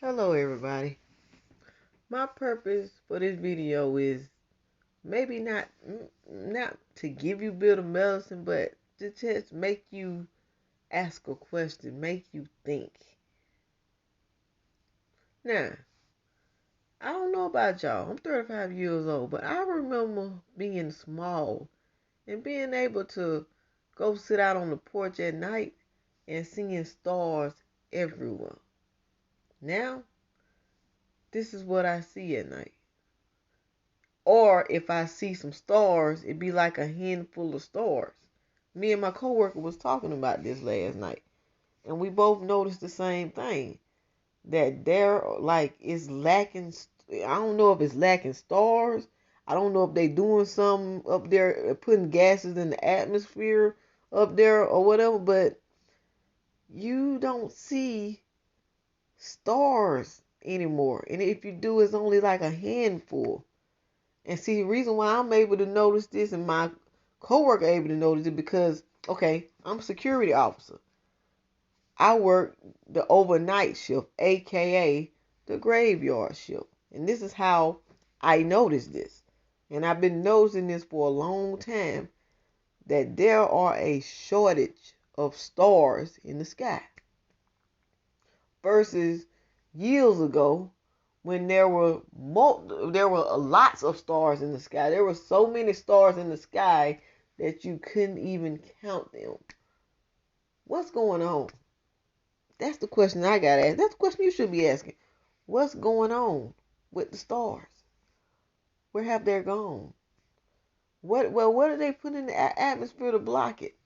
Hello everybody. My purpose for this video is maybe not to give you bitter medicine, but to just make you ask a question, make you think. Now, I don't know about y'all. I'm 35 years old, but I remember being small and being able to go sit out on the porch at night and seeing stars everywhere. Now, this is what I see at night. Or if I see some stars, it'd be like a handful of stars. Me and my coworker was talking about this last night, and we both noticed the same thing. That there, like, it's lacking. I don't know if it's lacking stars. I don't know if they doing something up there, putting gases in the atmosphere up there or whatever. But you don't see stars anymore, and if you do, it's only like a handful. And see, the reason why I'm able to notice this and my coworker able to notice it because, okay, I'm a security officer. I work the overnight shift, aka the graveyard shift. And this is how I noticed this. And I've been noticing this for a long time that there are a shortage of stars in the sky versus years ago when there were lots of stars in the sky. There were so many stars in the sky that you couldn't even count them. What's going on? That's the question I got to ask. That's the question you should be asking. What's going on with the stars? Where have they gone? What did they put in the atmosphere to block it?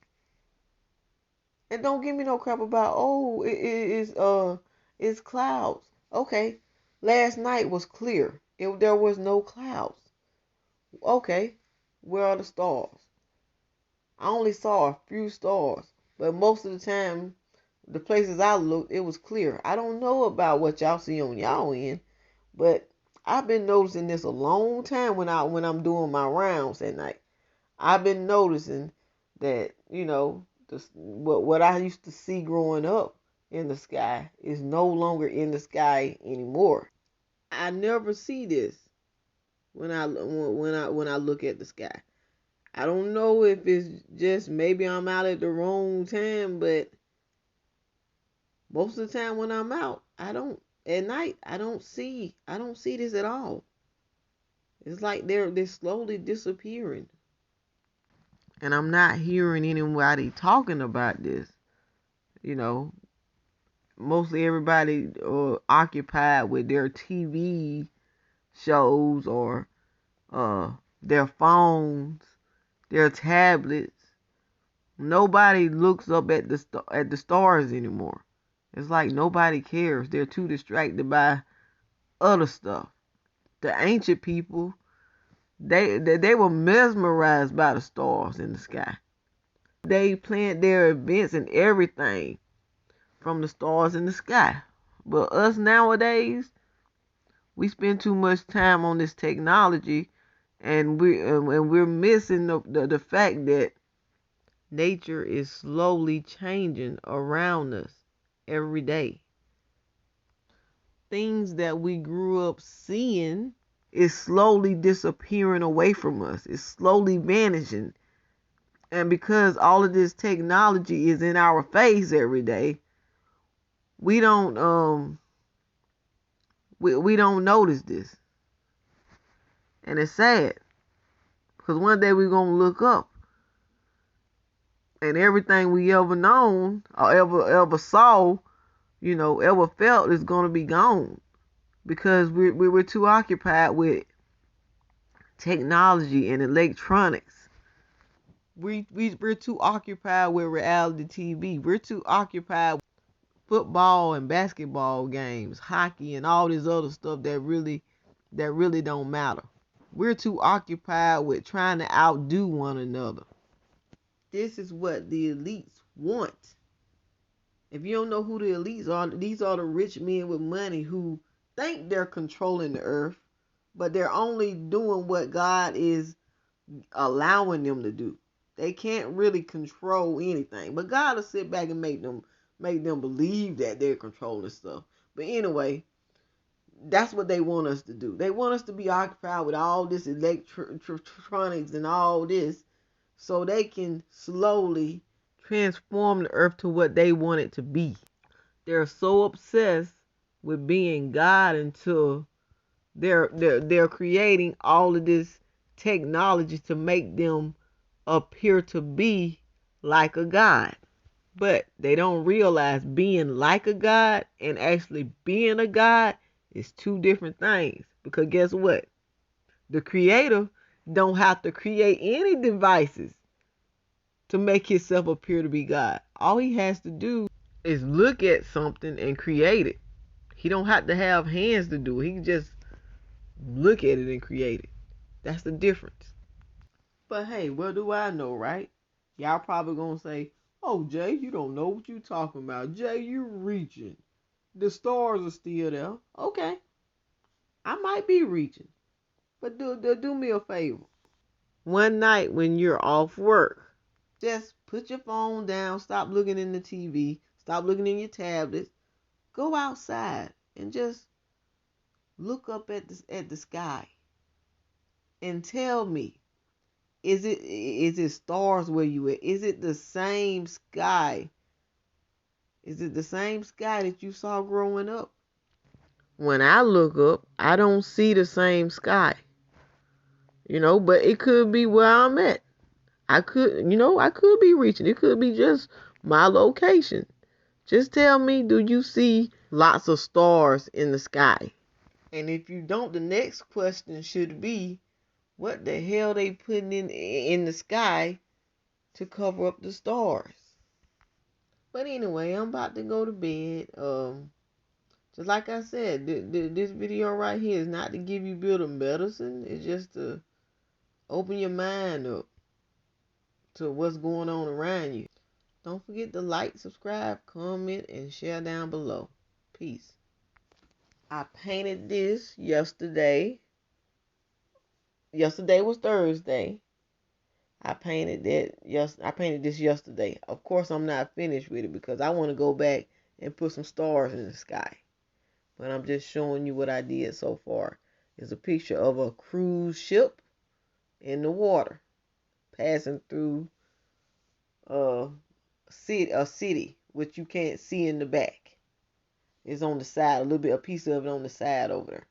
And don't give me no crap about it's clouds. Okay, last night was clear. There was no clouds. Okay, where are the stars? I only saw a few stars, but most of the time, the places I looked, it was clear. I don't know about what y'all see on y'all end, but I've been noticing this a long time when I'm doing my rounds at night. I've been noticing that what I used to see growing up in the sky is no longer in the sky anymore. I never see this when I look at the sky. I don't know if it's just maybe I'm out at the wrong time, but most of the time when I'm out, I don't at night I don't see this at all. It's like they're slowly disappearing. And I'm not hearing anybody talking about this. You know, mostly everybody occupied with their TV shows or uh their phones, their tablets. Nobody looks up at the stars anymore. It's like nobody cares. They're too distracted by other stuff. The ancient people, they were mesmerized by the stars in the sky. They planned their events and everything from the stars in the sky. But us nowadays, we spend too much time on this technology, and we're missing the fact that nature is slowly changing around us every day. Things that we grew up seeing is slowly disappearing away from us. It's slowly vanishing. And because all of this technology is in our face every day, we don't notice this. And it's sad because one day we're going to look up and everything we ever known or ever saw, ever felt is going to be gone because we're too occupied with technology and electronics. We're too occupied with reality TV. We're too occupied with football and basketball games, hockey and all this other stuff that really don't matter. We're too occupied with trying to outdo one another. This is what the elites want. If you don't know who the elites are, these are the rich men with money who think they're controlling the earth, but they're only doing what God is allowing them to do. They can't really control anything, but God will sit back and make them believe that they're controlling stuff. But anyway, That's what they want us to do. They want us to be occupied with all this electronics and all this so they can slowly transform the earth to what they want it to be. They're so obsessed with being God until they're creating all of this technology to make them appear to be like a god. But they don't realize being like a god and actually being a god is two different things. Because guess what? The creator don't have to create any devices to make himself appear to be God. All he has to do is look at something and create it. He don't have to have hands to do it. He can just look at it and create it. That's the difference. But hey, what do I know, right? Y'all probably gonna say, "Oh, Jay, you don't know what you talking about. Jay, you reaching. The stars are still there." Okay, I might be reaching, but do me a favor. One night when you're off work, just put your phone down. Stop looking in the TV. Stop looking in your tablets. Go outside and just look up at the sky and tell me, is it stars where you at? Is it the same sky? Is it the same sky that you saw growing up? When I look up, I don't see the same sky. But it could be where I'm at. I could be reaching. It could be just my location. Just tell me, do you see lots of stars in the sky? And if you don't, the next question should be, what the hell they putting in the sky to cover up the stars? But anyway, I'm about to go to bed. Just like I said, this video right here is not to give you bitter medicine. It's just to open your mind up to what's going on around you. Don't forget to like, subscribe, comment, and share down below. Peace. I painted this yesterday. Yesterday was Thursday. I painted this yesterday. Of course, I'm not finished with it because I want to go back and put some stars in the sky. But I'm just showing you what I did so far. It's a picture of a cruise ship in the water passing through a city which you can't see in the back. It's on the side, a piece of it on the side over there.